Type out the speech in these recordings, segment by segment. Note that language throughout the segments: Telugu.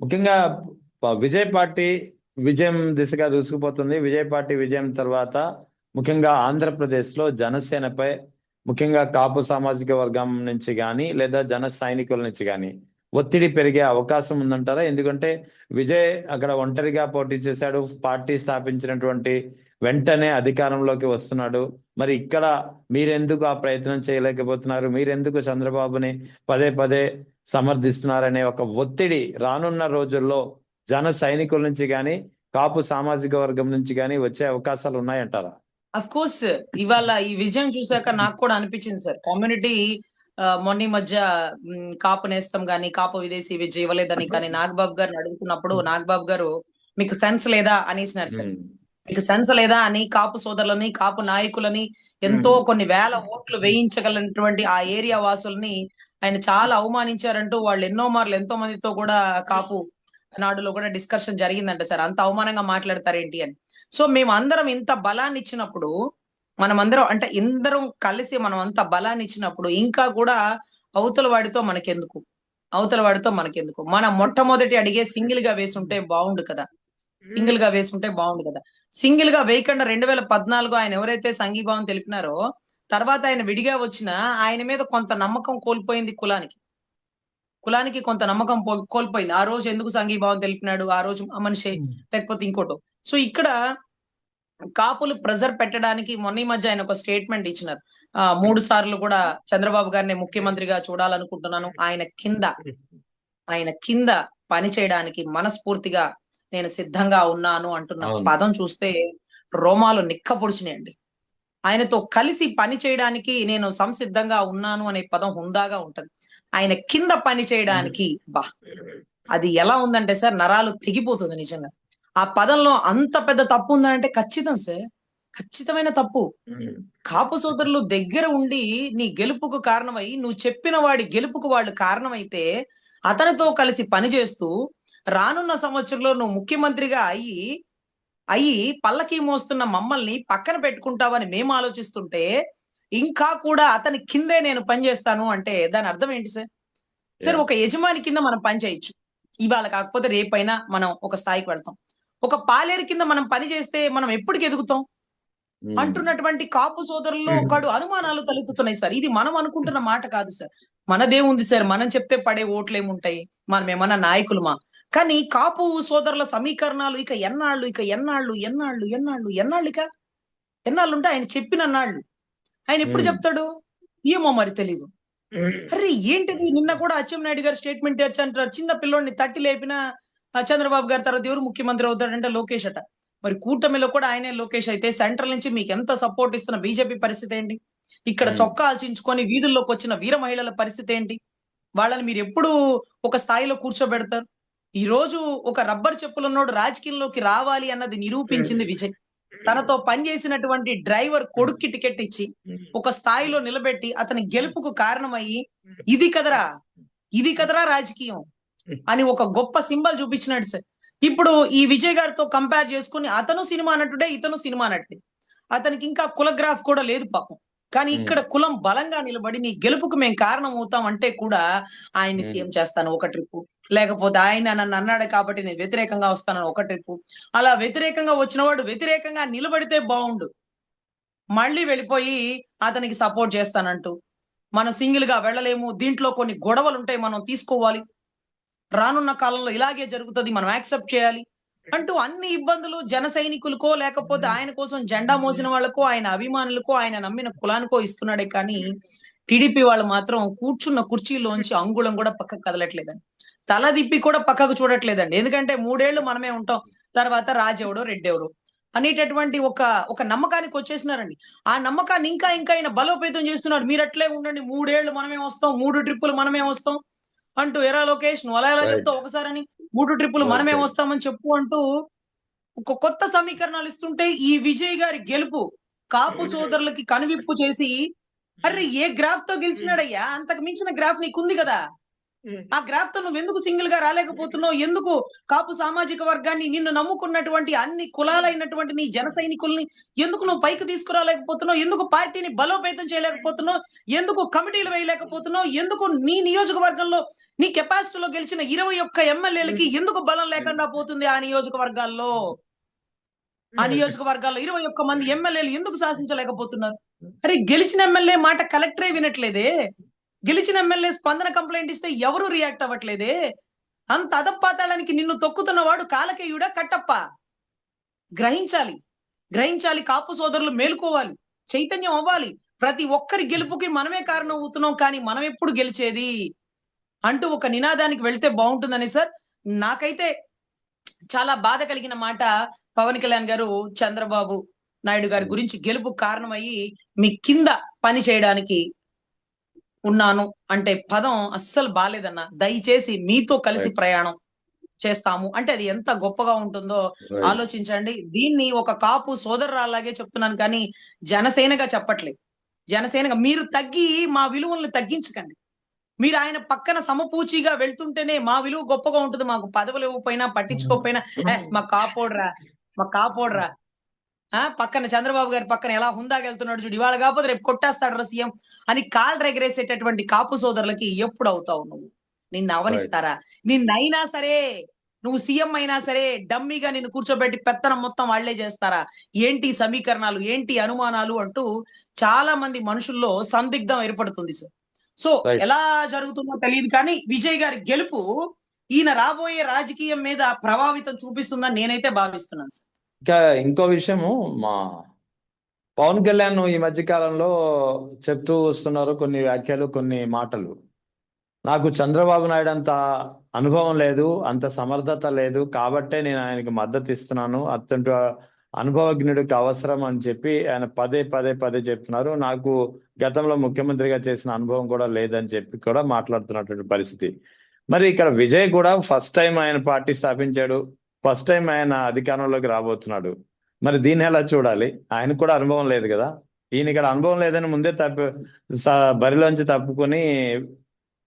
ముఖ్యంగా విజయ్ పార్టీ విజయం దిశగా దూసుకుపోతుంది. విజయ్ పార్టీ విజయం తర్వాత ముఖ్యంగా ఆంధ్రప్రదేశ్ లో జనసేనపై ముఖ్యంగా కాపు సామాజిక వర్గం నుంచి కానీ లేదా జన సైనికుల నుంచి కానీ ఒత్తిడి పెరిగే అవకాశం ఉందంటారా? ఎందుకంటే విజయ్ అక్కడ ఒంటరిగా పోటీ చేశాడు, పార్టీ స్థాపించినటువంటి వెంటనే అధికారంలోకి వస్తున్నాడు. మరి ఇక్కడ మీరెందుకు ఆ ప్రయత్నం చేయలేకపోతున్నారు? మీరెందుకు చంద్రబాబుని పదే పదే సమర్థిస్తున్నారనే ఒక ఒత్తిడి రానున్న రోజుల్లో జన సైనికుల నుంచి కానీ కాపు సామాజిక వర్గం నుంచి కానీ వచ్చే అవకాశాలు ఉన్నాయంటారా? అఫ్ కోర్స్ ఇవాళ ఈ విజయం చూసాక నాకు కూడా అనిపించింది సార్. కమ్యూనిటీ మొన్న ఈ మధ్య కాపు నేస్తం గాని కాపు విదేశీ విద్య ఇవ్వలేదని కానీ నాగబాబు గారిని అడుగుతున్నప్పుడు నాగబాబు గారు మీకు సెన్స్ లేదా అనేసినారు సార్. మీకు సెన్స్ లేదా అని కాపు సోదరులని కాపు నాయకులని ఎంతో కొన్ని వేల ఓట్లు వేయించగలిగినటువంటి ఆ ఏరియా వాసుల్ని ఆయన చాలా అవమానించారంటూ వాళ్ళు ఎన్నో మార్లు ఎంతో మందితో కూడా కాపు నాడులో కూడా డిస్కషన్ జరిగిందంట సార్. అంత అవమానంగా మాట్లాడతారేంటి అని. సో మేము అందరం ఇంత బలాన్ని ఇచ్చినప్పుడు, మనమందరం అంటే ఇందరం కలిసి మనం అంత బలాన్ని ఇచ్చినప్పుడు ఇంకా కూడా అవతల వాడితో మనకెందుకు, అవతల వాడితో మనకెందుకు, మన మొట్టమొదటి అడిగే సింగిల్ గా వేసుంటే బాగుండు కదా, సింగిల్ గా వేసుంటే బాగుండు కదా. సింగిల్ గా వేయకుండా 2014 ఆయన ఎవరైతే సంఘీభావం తెలిపినారో తర్వాత ఆయన విడిగా వచ్చిన ఆయన మీద కొంత నమ్మకం కోల్పోయింది కులానికి కొంత నమ్మకం కోల్పోయింది. ఆ రోజు ఎందుకు సంఘీభావం తెలిపినాడు, ఆ రోజు ఆ మనిషి లేకపోతే ఇంకోటో. సో ఇక్కడ కాపులు ప్రెజర్ పెట్టడానికి మొన్న ఈ మధ్య ఆయన ఒక స్టేట్మెంట్ ఇచ్చినారు. 3 సార్లు కూడా చంద్రబాబు గారిని ముఖ్యమంత్రిగా చూడాలనుకుంటున్నాను, ఆయన కింద పని చేయడానికి మనస్ఫూర్తిగా నేను సిద్ధంగా ఉన్నాను అంటున్న పదం చూస్తే రోమాలు నిక్కపొడిచినాయండి. ఆయనతో కలిసి పని చేయడానికి నేను సంసిద్ధంగా ఉన్నాను అనే పదం హుందాగా ఉంటది. ఆయన కింద పని చేయడానికి అది ఎలా ఉందంటే సార్ నరాలు తెగిపోతుంది నిజంగా. ఆ పదంలో అంత పెద్ద తప్పు ఉందంటే ఖచ్చితం సార్, ఖచ్చితమైన తప్పు. కాపు సోదరులు దగ్గర ఉండి నీ గెలుపుకు కారణమై నువ్వు చెప్పిన వాడి గెలుపుకు వాళ్ళు కారణమైతే అతనితో కలిసి పనిచేస్తూ రానున్న సంవత్సరంలో నువ్వు ముఖ్యమంత్రిగా అయ్యి పల్లకి మోస్తున్న మమ్మల్ని పక్కన పెట్టుకుంటావని మేము ఆలోచిస్తుంటే ఇంకా కూడా అతని కిందే నేను పనిచేస్తాను అంటే దాని అర్థం ఏంటి సార్? సార్ ఒక యజమాని కింద మనం పని చేయొచ్చు, ఇవాళ కాకపోతే రేపైనా మనం ఒక స్థాయికి వెళ్తాం. ఒక పాలేరు కింద మనం పని చేస్తే మనం ఎప్పటికి ఎదుగుతాం అంటున్నటువంటి కాపు సోదరుల్లో ఒకడు అనుమానాలు తలెత్తుతున్నాయి సార్. ఇది మనం అనుకుంటున్న మాట కాదు సార్. మనదేముంది సార్, మనం చెప్తే పడే ఓట్లు ఏముంటాయి, మనం ఏమన్నా నాయకులమా? కానీ కాపు సోదరుల సమీకరణాలు ఇక ఎన్నాళ్ళు ఎన్నాళ్ళుంటే ఆయన చెప్పిన నాళ్ళు ఆయన ఎప్పుడు చెప్తాడు ఏమో మరి తెలీదు. అరే ఏంటిది, నిన్న కూడా అచ్చెన్నాయుడు గారు స్టేట్మెంట్ అంటారు, చిన్న పిల్లోడిని తట్టి లేపిన చంద్రబాబు గారి తర్వాత ఎవరు ముఖ్యమంత్రి అవుతాడంటే లోకేష్ అట. మరి కూటమిలో కూడా ఆయనే లోకేష్ అయితే సెంట్రల్ నుంచి మీకు ఎంత సపోర్ట్ ఇస్తున్న బీజేపీ పరిస్థితి ఏంటి? ఇక్కడ చొక్కా ఆల్చించుకొని వీధుల్లోకి వచ్చిన వీర మహిళల పరిస్థితి ఏంటి? వాళ్ళని మీరు ఎప్పుడు ఒక స్థాయిలో కూర్చోబెడతారు? ఈ రోజు ఒక రబ్బర్ చెప్పులున్నోడు రాజకీయంలోకి రావాలి అన్నది నిరూపించింది విజయ్. తనతో పనిచేసినటువంటి డ్రైవర్ కొడుక్కి టికెట్ ఇచ్చి ఒక స్థాయిలో నిలబెట్టి అతని గెలుపుకు కారణమయ్యి ఇది కదరా రాజకీయం అని ఒక గొప్ప సింబల్ చూపించినాడు సార్. ఇప్పుడు ఈ విజయ్ గారితో కంపేర్ చేసుకుని అతను సినిమా నటుడే, ఇతను సినిమా నటుడే. అతనికి ఇంకా కులగ్రాఫ్ కూడా లేదు పాపం. కానీ ఇక్కడ కులం బలంగా నిలబడి నీ గెలుపుకు మేము కారణం అవుతాం అంటే కూడా ఆయన్ని సీఎం చేస్తాను ఒక ట్రిప్పు, లేకపోతే ఆయన నన్ను అన్నాడు కాబట్టి నేను వ్యతిరేకంగా వస్తానని ఒక ట్రిప్పు. అలా వ్యతిరేకంగా వచ్చిన వాడు వ్యతిరేకంగా నిలబడితే బాగుండు, మళ్ళీ వెళ్ళిపోయి అతనికి సపోర్ట్ చేస్తానంటూ మనం సింగిల్ గా వెళ్ళలేము, దీంట్లో కొన్ని గొడవలు ఉంటాయి, మనం తీసుకోవాలి, రానున్న కాలంలో ఇలాగే జరుగుతుంది, మనం యాక్సెప్ట్ చేయాలి అంటూ అన్ని ఇబ్బందులు జన సైనికులకో లేకపోతే ఆయన కోసం జెండా మోసిన వాళ్ళకో ఆయన అభిమానులకో ఆయన నమ్మిన కులానికో ఇస్తున్నాడే కానీ టీడీపీ వాళ్ళు మాత్రం కూర్చున్న కుర్చీలోంచి అంగుళం కూడా పక్కకు కదలట్లేదండి, తల దిప్పి కూడా పక్కకు చూడట్లేదండి. ఎందుకంటే 3 ఏళ్లు మనమే ఉంటాం, తర్వాత రాజెవడో రెడ్డెవరో అనేటటువంటి ఒక నమ్మకానికి వచ్చేసినారండి. ఆ నమ్మకాన్ని ఇంకా ఆయన బలోపేతం చేస్తున్నారు. మీరు అట్లే ఉండండి, 3 ఏళ్లు మనమే వస్తాం, 3 ట్రిప్పులు మనమే వస్తాం అంటూ, ఎరా లోకేష్ నువ్వు అలా ఎలా చెప్తావు, ఒకసారని 3 ట్రిప్పులు మనమే వస్తామని చెప్పు అంటూ ఒక కొత్త సమీకరణాలు ఇస్తుంటే ఈ విజయ్ గారి గెలుపు కాపు సోదరులకి కనువిప్పు చేసి అరే ఏ గ్రాఫ్ తో గెలిచినాడయ్యా, అంతకు మించిన గ్రాఫ్ నీకుంది కదా, ఆ గ్రాఫ్ తో నువ్వు ఎందుకు సింగిల్ గా రాలేకపోతున్నావు? ఎందుకు కాపు సామాజిక వర్గాన్ని, నిన్ను నమ్ముకున్నటువంటి అన్ని కులాలైనటువంటి నీ జన సైనికుల్ని ఎందుకు నువ్వు పైకి తీసుకురాలేకపోతున్నావు? ఎందుకు పార్టీని బలోపేతం చేయలేకపోతున్నావు? ఎందుకు కమిటీలు వేయలేకపోతున్నావు? ఎందుకు నీ నియోజకవర్గంలో నీ కెపాసిటీలో గెలిచిన 21 ఎమ్మెల్యేలకి ఎందుకు బలం లేకుండా పోతుంది ఆ నియోజకవర్గాల్లో? ఆ నియోజకవర్గాల్లో 21 మంది ఎమ్మెల్యేలు ఎందుకు శాసించలేకపోతున్నారు? అరే గెలిచిన ఎమ్మెల్యే మాట కలెక్టరే వినట్లేదే. గెలిచిన ఎమ్మెల్యే స్పందన కంప్లైంట్ ఇస్తే ఎవరు రియాక్ట్ అవ్వట్లేదే. అంత అధపాతాళానికి నిన్ను తొక్కుతున్నవాడు కాలకేయుడా కట్టప్ప? గ్రహించాలి, గ్రహించాలి. కాపు సోదరులు మేలుకోవాలి, చైతన్యం అవ్వాలి. ప్రతి ఒక్కరి గెలుపుకి మనమే కారణం అవుతున్నాం, కానీ మనం ఎప్పుడు గెలిచేది అంటూ ఒక నినాదానికి వెళ్తే బాగుంటుందని సార్. నాకైతే చాలా బాధ కలిగిన మాట, పవన్ కళ్యాణ్ గారు చంద్రబాబు నాయుడు గారి గురించి గెలుపు కారణమయ్యి మీ కింద పని చేయడానికి ఉన్నాను అంటే పదం అస్సలు బాలేదన్న. దయచేసి మీతో కలిసి ప్రయాణం చేస్తాము అంటే అది ఎంత గొప్పగా ఉంటుందో ఆలోచించండి. దీన్ని ఒక కాపు సోదరురాలాగే చెప్తున్నాను, కానీ జనసేనగా చెప్పట్లేదు. జనసేనగా మీరు తగ్గి మా విలువలను తగ్గించకండి. మీరు ఆయన పక్కన సమపూచిగా వెళ్తుంటేనే మా విలువ గొప్పగా ఉంటుంది. మాకు పదవులు ఇవ్వకపోయినా పట్టించుకోకపోయినా మా కాపోడ్రా, మా కాపోడ్రా. పక్కన చంద్రబాబు గారి పక్కన ఎలా హుందాగా వెళ్తున్నాడు చూడు, ఇవాళ కాకపోతే రేపు కొట్టేస్తాడు సీఎం అని కాళ్ళు ఎగరేసేటటువంటి కాపు సోదరులకి ఎప్పుడు అవుతావు నువ్వు? నిన్ను అవనిస్తారా? నిన్నైనా సరే, నువ్వు సీఎం అయినా సరే డమ్మీగా నిన్ను కూర్చోబెట్టి పెత్తనం మొత్తం వాళ్లే చేస్తారా? ఏంటి సమీకరణాలు, ఏంటి అనుమానాలు అంటూ చాలా మంది మనుషుల్లో సందిగ్ధం ఏర్పడుతుంది సార్. సో ఎలా జరుగుతుందో తెలియదు, కానీ విజయ్ గారి గెలుపు ఈయన రాబోయే రాజకీయం మీద ప్రభావితం చూపిస్తుందని నేనైతే భావిస్తున్నాను సార్. ఇంకా ఇంకో విషయము, మా పవన్ కళ్యాణ్ ఈ మధ్య కాలంలో చెప్తూ వస్తున్నారు కొన్ని వ్యాఖ్యలు, కొన్ని మాటలు. నాకు చంద్రబాబు నాయుడు అంత అనుభవం లేదు, అంత సమర్థత లేదు, కాబట్టే నేను ఆయనకి మద్దతు ఇస్తున్నాను, అత్యంత అనుభవజ్ఞుడికి అవసరం అని చెప్పి ఆయన పదే పదే పదే చెప్తున్నారు. నాకు గతంలో ముఖ్యమంత్రిగా చేసిన అనుభవం కూడా లేదని చెప్పి కూడా మాట్లాడుతున్నటువంటి పరిస్థితి. మరి ఇక్కడ విజయ్ కూడా ఫస్ట్ టైం ఆయన పార్టీ స్థాపించాడు, ఫస్ట్ టైం ఆయన అధికారంలోకి రాబోతున్నాడు. మరి దీన్ని ఎలా చూడాలి? ఆయనకు కూడా అనుభవం లేదు కదా. ఈయన ఇక్కడ అనుభవం లేదని ముందే బరిలోంచి తప్పుకొని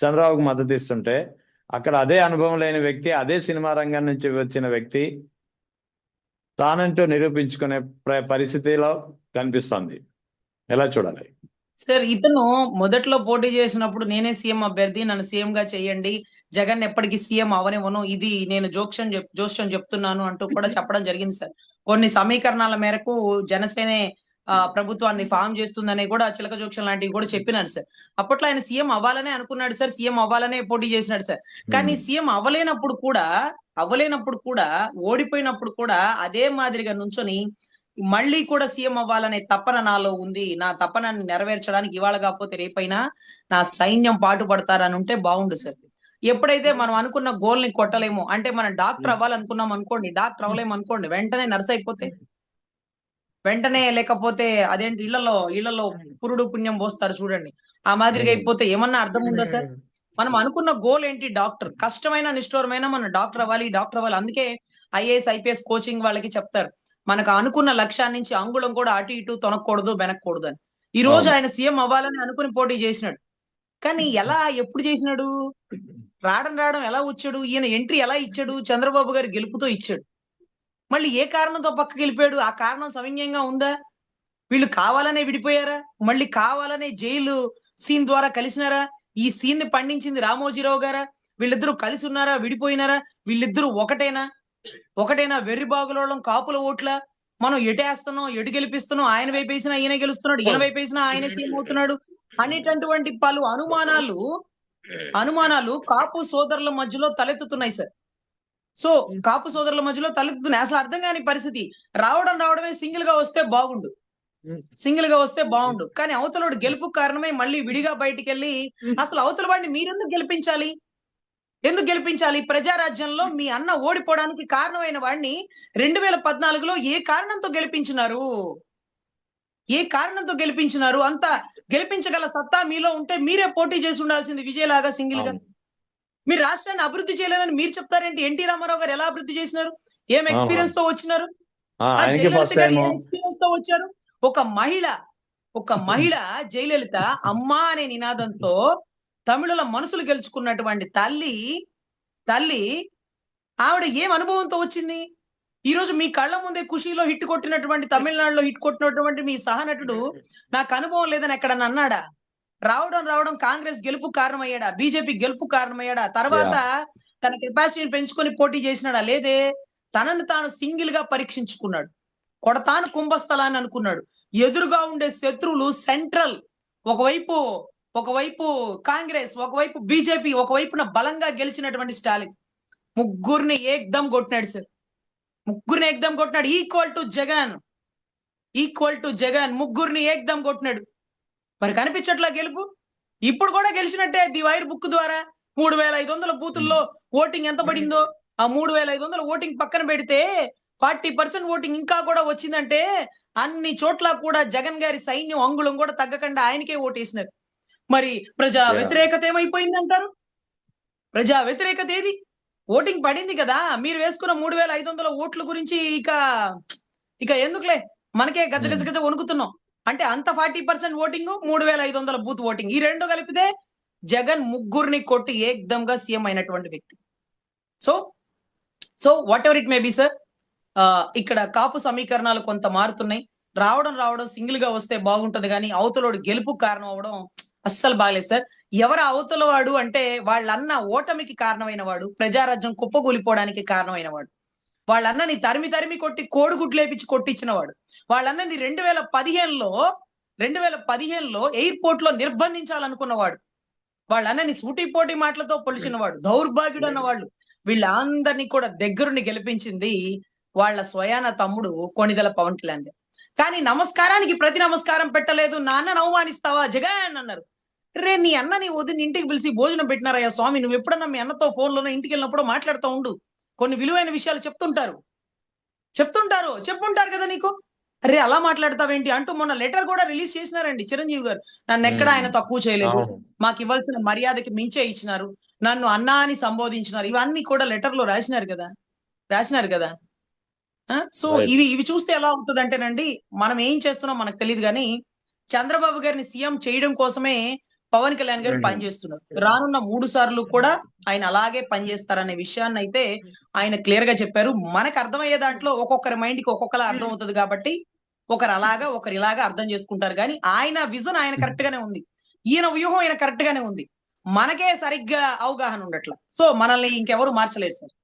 చంద్రబాబుకు మద్దతు ఇస్తుంటే, అక్కడ అదే అనుభవం లేని వ్యక్తి, అదే సినిమా రంగం నుంచి వచ్చిన వ్యక్తి తానంటూ నిరూపించుకునే పరిస్థితిలో కనిపిస్తుంది. ఎలా చూడాలి సార్? ఇతను మొదట్లో పోటీ చేసినప్పుడు నేనే సీఎం అభ్యర్థి, నన్ను సీఎం గా చేయండి, జగన్ ఎప్పటికీ సీఎం అవనివ్వను, ఇది నేను జోస్యం చెప్తున్నాను అంటూ కూడా చెప్పడం జరిగింది సార్. కొన్ని సమీకరణాల మేరకు జనసేనే ప్రభుత్వాన్ని ఫామ్ చేస్తుందని కూడా చిలక జోక్షన్ లాంటివి కూడా చెప్పినారు సార్. అప్పట్లో ఆయన సీఎం అవ్వాలనే అనుకున్నాడు సార్, సీఎం అవ్వాలనే పోటీ చేసినాడు సార్. కానీ సీఎం అవ్వలేనప్పుడు కూడా ఓడిపోయినప్పుడు కూడా అదే మాదిరిగా నుంచొని మళ్ళీ కూడా సీఎం అవ్వాలనే తపన నాలో ఉంది, నా తపనని నెరవేర్చడానికి ఇవాళ కాకపోతే రేపైనా నా సైన్యం పాటుపడతారని ఉంటే బాగుండు సార్. ఎప్పుడైతే మనం అనుకున్న గోల్ ని కొట్టలేము అంటే, మనం డాక్టర్ అవ్వాలనుకున్నాం అనుకోండి, డాక్టర్ అవ్వలేము అనుకోండి, వెంటనే నర్స్ అయిపోతే, వెంటనే లేకపోతే అదేంటి ఇళ్లలో పురుడు పుణ్యం పోస్తారు చూడండి, ఆ మాదిరిగా అయిపోతే ఏమన్నా అర్థం ఉందా సార్? మనం అనుకున్న గోల్ ఏంటి? డాక్టర్. కష్టమైన నిష్ఠూరమైన మనం డాక్టర్ అవ్వాలి. అందుకే ఐఏఎస్ ఐపీఎస్ కోచింగ్ వాళ్ళకి చెప్తారు, మనకు అనుకున్న లక్ష్యాన్ని నుంచి అంగుళం కూడా అటు ఇటు తొనకూడదు, వెనకూడదు అని. ఈ రోజు ఆయన సీఎం అవ్వాలని అనుకుని పోటీ చేసినాడు, కానీ ఎలా, ఎప్పుడు చేసినాడు? రావడం ఎలా వచ్చాడు? ఈయన ఎంట్రీ ఎలా ఇచ్చాడు? చంద్రబాబు గారి గెలుపుతో ఇచ్చాడు. మళ్ళీ ఏ కారణంతో పక్కకి వెళ్ళిపోయాడు? ఆ కారణం సవిన్యంగా ఉందా? వీళ్ళు కావాలనే విడిపోయారా? మళ్ళీ కావాలనే జైలు సీన్ ద్వారా కలిసినారా? ఈ సీన్ ని పండించింది రామోజీరావు గారా? వీళ్ళిద్దరూ కలిసి ఉన్నారా, విడిపోయినారా? వీళ్ళిద్దరూ ఒకటేనా? వెర్రి బాగులోళ్ళం, కాపుల ఓట్ల మనం ఎటేస్తున్నాం, ఎటు గెలిపిస్తున్నాం, ఆయన వైపేసినా ఈయన గెలుస్తున్నాడు, ఈయన వైపేసినా ఆయన సీఎం అవుతున్నాడు అనేటటువంటి పలు అనుమానాలు కాపు సోదరుల మధ్యలో తలెత్తుతున్నాయి సార్. సో కాపు సోదరుల మధ్యలో తలెత్తుతున్నాయి. అసలు అర్థం కాని పరిస్థితి. రావడమే సింగిల్ గా వస్తే బాగుండు, కానీ అవతలోడు గెలుపు కారణమై మళ్ళీ విడిగా బయటికి వెళ్ళి అసలు అవతల వాడిని మీరెందుకు గెలిపించాలి? ప్రజారాజ్యంలో మీ అన్న ఓడిపోవడానికి కారణమైన వాడిని 2014లో ఏ కారణంతో గెలిపించినారు? అంత గెలిపించగల సత్తా మీలో ఉంటే మీరే పోటీ చేసి ఉండాల్సింది విజయలాగా సింగిల్ గా. మీరు రాష్ట్రాన్ని అభివృద్ధి చేయలేదని మీరు చెప్తారేంటి? ఎన్టీ రామారావు గారు ఎలా అభివృద్ధి చేసినారు? ఏం ఎక్స్పీరియన్స్ తో వచ్చినారు? జయలలిత గారు ఏం ఎక్స్పీరియన్స్ తో వచ్చారు? ఒక మహిళ జయలలిత అమ్మా అనే నినాదంతో తమిళుల మనసులు గెలుచుకున్నటువంటి తల్లి ఆవిడ ఏం అనుభవంతో వచ్చింది? ఈ రోజు మీ కళ్ళ ముందే ఖుషీలో హిట్ కొట్టినటువంటి, తమిళనాడులో హిట్ కొట్టినటువంటి మీ సహనటుడు నాకు అనుభవం లేదని ఎక్కడన్నా అన్నాడా? రావడం కాంగ్రెస్ గెలుపు కారణమయ్యాడా? బీజేపీ గెలుపు కారణమయ్యాడా? తర్వాత తన కెపాసిటీని పెంచుకొని పోటీ చేసినాడా? లేదే. తనను తాను సింగిల్ గా పరీక్షించుకున్నాడు. కొడతాను కుంభస్థలాన్ని అనుకున్నాడు. ఎదురుగా ఉండే శత్రువులు సెంట్రల్, ఒకవైపు కాంగ్రెస్, ఒకవైపు బీజేపీ, ఒకవైపున బలంగా గెలిచినటువంటి స్టాలిన్, ముగ్గురిని ఏకదం కొట్టినాడు సార్. ముగ్గురిని ఏకదం కొట్టినాడు. ఈక్వల్ టు జగన్ ముగ్గురిని ఏకదం కొట్టినాడు. మరి కనిపించట్లా గెలుపు? ఇప్పుడు కూడా గెలిచినట్టే. ది వైర్ బుక్ ద్వారా 3500 బూతుల్లో ఓటింగ్ ఎంత పడిందో, ఆ 3500 ఓటింగ్ పక్కన పెడితే 40% ఓటింగ్ ఇంకా కూడా వచ్చిందంటే అన్ని చోట్ల కూడా జగన్ గారి సైన్యం అంగుళం కూడా తగ్గకుండా ఆయనకే ఓటేసినారు. మరి ప్రజా వ్యతిరేకత ఏమైపోయిందంటారు? ప్రజా వ్యతిరేకత ఏది? ఓటింగ్ పడింది కదా. మీరు వేసుకున్న 3500 ఓట్ల గురించి ఇక ఎందుకులే, మనకే గజ వణుకుతున్నాం. అంటే అంత 40% ఓటింగ్, 3500 బూత్ ఓటింగ్, ఈ రెండు కలిపితే జగన్ ముగ్గురిని కొట్టి ఏకదమ్ గా సీఎం అయినటువంటి వ్యక్తి. So what ever it may be sir, ఇక్కడ కాపు సమీకరణాలు కొంత మారుతున్నాయి. రావడం సింగిల్ గా వస్తే బాగుంటది కానీ అవతలోడు గెలుపు కారణం అవడం అస్సలు బాగలేదు సార్. ఎవరు అవతల వాడు అంటే వాళ్ళన్న ఓటమికి కారణమైన వాడు, ప్రజారాజ్యం కుప్పకూలిపోవడానికి కారణమైన వాడు, వాళ్ళన్నని తరిమి కొట్టి కోడిగుడ్లు లేపించి కొట్టించిన వాడు, వాళ్ళన్నని 2015లో ఎయిర్పోర్ట్ లో నిర్బంధించాలనుకున్నవాడు, వాళ్ళన్నని సూటిపోటి మాటలతో పొలిచిన వాడు, దౌర్భాగ్యుడు అన్న వాళ్ళు, వీళ్ళందరినీ కూడా దగ్గరుండి గెలిపించింది వాళ్ళ స్వయాన తమ్ముడు కొణిదెల పవన్ కళ్యాణ్ గారు. కానీ నమస్కారానికి ప్రతి నమస్కారం పెట్టలేదు. నాన్నను అవమానిస్తావా జగన్ అన్నారు. రే, నీ అన్నని వదిన ఇంటికి పిలిచి భోజనం పెట్టినారయ్యా స్వామి, నువ్వు ఎప్పుడన్నా మీ అన్నతో ఫోన్లోనో ఇంటికి వెళ్ళినప్పుడు మాట్లాడుతూ ఉండు, కొన్ని విలువైన విషయాలు చెప్పుంటారు కదా నీకు. అరే అలా మాట్లాడతావేంటి అంటూ మొన్న లెటర్ కూడా రిలీజ్ చేసినారండి చిరంజీవి గారు. నన్ను ఎక్కడ ఆయన తక్కువ చేయలేదు, మాకు ఇవ్వాల్సిన మర్యాదకి మించే ఇచ్చినారు, నన్ను అన్నా అని సంబోధించినారు, ఇవన్నీ కూడా లెటర్ లో రాసినారు కదా. సో ఇవి చూస్తే ఎలా అవుతుంది అంటేనండి, మనం ఏం చేస్తున్నాం మనకు తెలియదు కానీ చంద్రబాబు గారిని సీఎం చేయడం కోసమే పవన్ కళ్యాణ్ గారు పనిచేస్తున్నారు. రానున్న 3 సార్లు కూడా ఆయన అలాగే పనిచేస్తారనే విషయాన్ని అయితే ఆయన క్లియర్ గా చెప్పారు. మనకు అర్థమయ్యే దాంట్లో ఒక్కొక్కరి మైండ్ కి ఒక్కొక్కలా అర్థం అవుతుంది కాబట్టి ఒకరు అలాగా ఒకరు ఇలాగా అర్థం చేసుకుంటారు. కానీ ఆయన విజన్ ఆయన కరెక్ట్ గానే ఉంది, ఈయన వ్యూహం ఆయన కరెక్ట్ గానే ఉంది, మనకే సరిగ్గా అవగాహన ఉండట్లా. సో మనల్ని ఇంకెవరు మార్చలేరు సార్.